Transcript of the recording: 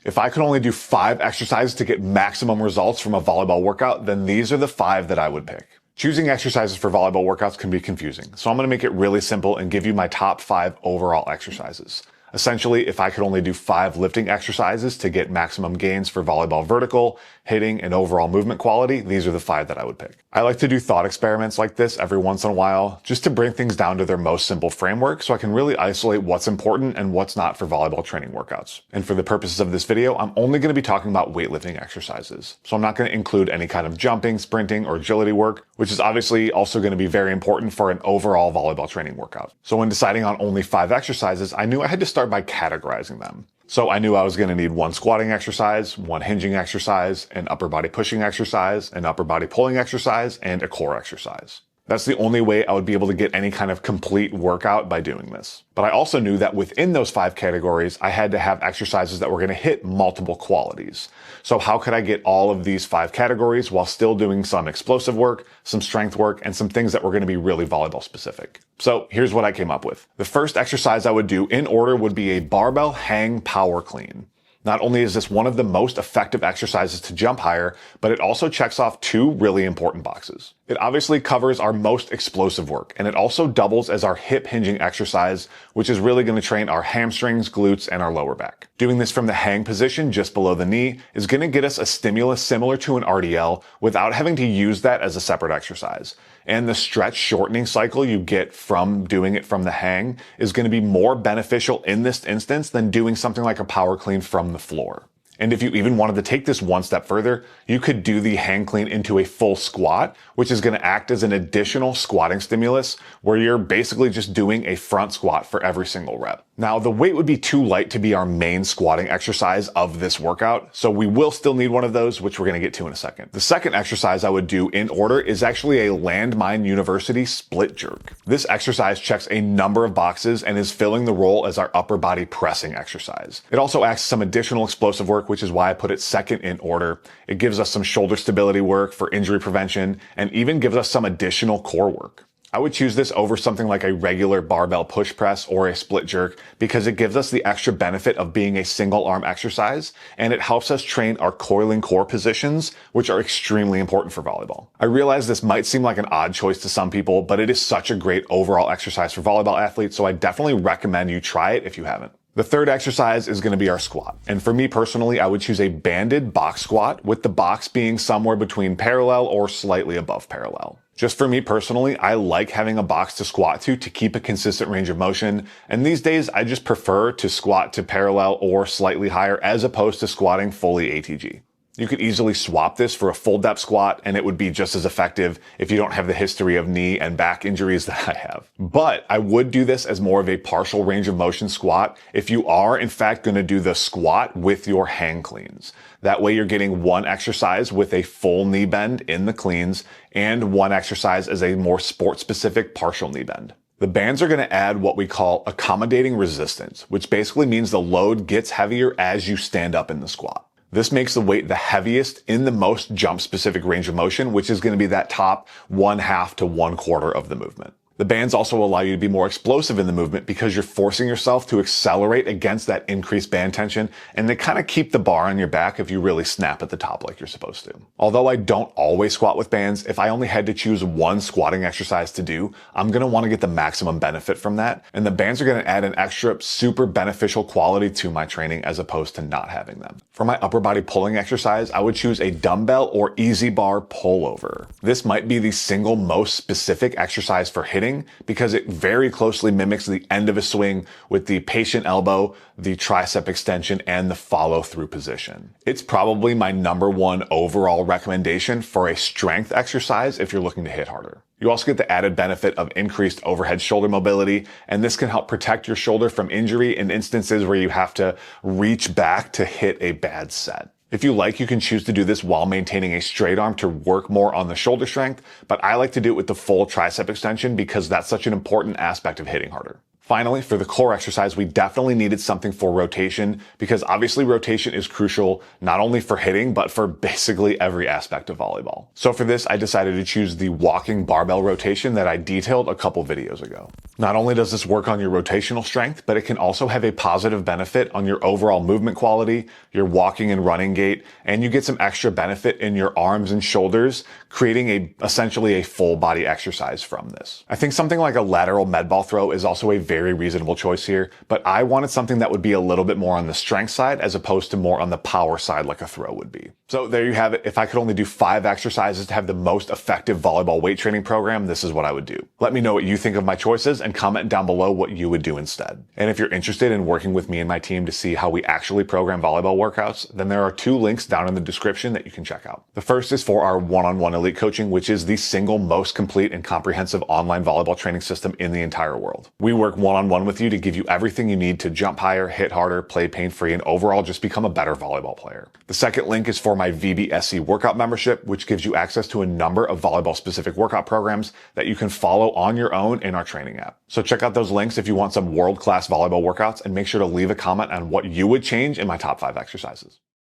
If I could only do 5 exercises to get maximum results from a volleyball workout, then these are the 5 that I would pick. Choosing exercises for volleyball workouts can be confusing, so I'm going to make it really simple and give you my top 5 overall exercises. Essentially, if I could only do 5 lifting exercises to get maximum gains for volleyball vertical, hitting, and overall movement quality, these are the 5 that I would pick. I like to do thought experiments like this every once in a while, just to bring things down to their most simple framework so I can really isolate what's important and what's not for volleyball training workouts. And for the purposes of this video, I'm only going to be talking about weightlifting exercises. So I'm not going to include any kind of jumping, sprinting, or agility work, which is obviously also going to be very important for an overall volleyball training workout. So when deciding on only 5 exercises, I knew I had to start by categorizing them. So I knew I was going to need 1 squatting exercise, 1 hinging exercise, an upper body pushing exercise, an upper body pulling exercise, and a core exercise. That's the only way I would be able to get any kind of complete workout by doing this. But I also knew that within those 5 categories, I had to have exercises that were going to hit multiple qualities. So how could I get all of these 5 categories while still doing some explosive work, some strength work, and some things that were going to be really volleyball specific? So here's what I came up with. The first exercise I would do in order would be a barbell hang power clean. Not only is this one of the most effective exercises to jump higher, but it also checks off 2 really important boxes. It obviously covers our most explosive work, and it also doubles as our hip hinging exercise, which is really going to train our hamstrings, glutes, and our lower back. Doing this from the hang position just below the knee is going to get us a stimulus similar to an RDL without having to use that as a separate exercise. And the stretch shortening cycle you get from doing it from the hang is going to be more beneficial in this instance than doing something like a power clean from the floor. And if you even wanted to take this one step further, you could do the hang clean into a full squat, which is going to act as an additional squatting stimulus where you're basically just doing a front squat for every single rep. Now, the weight would be too light to be our main squatting exercise of this workout, so we will still need one of those, which we're going to get to in a second. The second exercise I would do in order is actually a Landmine University split jerk. This exercise checks a number of boxes and is filling the role as our upper body pressing exercise. It also acts some additional explosive work, which is why I put it second in order. It gives us some shoulder stability work for injury prevention and even gives us some additional core work. I would choose this over something like a regular barbell push press or a split jerk because it gives us the extra benefit of being a single arm exercise, and it helps us train our coiling core positions, which are extremely important for volleyball. I realize this might seem like an odd choice to some people, but it is such a great overall exercise for volleyball athletes, so I definitely recommend you try it if you haven't. The third exercise is going to be our squat. And for me personally, I would choose a banded box squat with the box being somewhere between parallel or slightly above parallel. Just for me personally, I like having a box to squat to keep a consistent range of motion. And these days, I just prefer to squat to parallel or slightly higher as opposed to squatting fully ATG. You could easily swap this for a full depth squat and it would be just as effective if you don't have the history of knee and back injuries that I have. But I would do this as more of a partial range of motion squat if you are in fact going to do the squat with your hang cleans. That way you're getting one exercise with a full knee bend in the cleans and one exercise as a more sport specific partial knee bend. The bands are going to add what we call accommodating resistance, which basically means the load gets heavier as you stand up in the squat. This makes the weight the heaviest in the most jump-specific range of motion, which is going to be that top 1/2 to 1/4 of the movement. The bands also allow you to be more explosive in the movement because you're forcing yourself to accelerate against that increased band tension, and they kind of keep the bar on your back if you really snap at the top like you're supposed to. Although I don't always squat with bands, if I only had to choose one squatting exercise to do, I'm going to want to get the maximum benefit from that, and the bands are going to add an extra super beneficial quality to my training as opposed to not having them. For my upper body pulling exercise, I would choose a dumbbell or easy bar pullover. This might be the single most specific exercise for hitting because it very closely mimics the end of a swing with the patient elbow, the tricep extension, and the follow-through position. It's probably my #1 overall recommendation for a strength exercise if you're looking to hit harder. You also get the added benefit of increased overhead shoulder mobility, and this can help protect your shoulder from injury in instances where you have to reach back to hit a bad set. If you like, you can choose to do this while maintaining a straight arm to work more on the shoulder strength, but I like to do it with the full tricep extension because that's such an important aspect of hitting harder. Finally, for the core exercise, we definitely needed something for rotation because obviously rotation is crucial not only for hitting, but for basically every aspect of volleyball. So for this, I decided to choose the walking barbell rotation that I detailed a couple videos ago. Not only does this work on your rotational strength, but it can also have a positive benefit on your overall movement quality, your walking and running gait, and you get some extra benefit in your arms and shoulders, creating essentially a full body exercise from this. I think something like a lateral med ball throw is also a very reasonable choice here, but I wanted something that would be a little bit more on the strength side as opposed to more on the power side like a throw would be. So there you have it. If I could only do 5 exercises to have the most effective volleyball weight training program, this is what I would do. Let me know what you think of my choices and comment down below what you would do instead. And if you're interested in working with me and my team to see how we actually program volleyball workouts, then there are 2 links down in the description that you can check out. The first is for our one-on-one elite coaching, which is the single most complete and comprehensive online volleyball training system in the entire world. We work one-on-one with you to give you everything you need to jump higher, hit harder, play pain-free, and overall just become a better volleyball player. The second link is for my VBSC workout membership, which gives you access to a number of volleyball-specific workout programs that you can follow on your own in our training app. So check out those links if you want some world-class volleyball workouts, and make sure to leave a comment on what you would change in my top 5 exercises.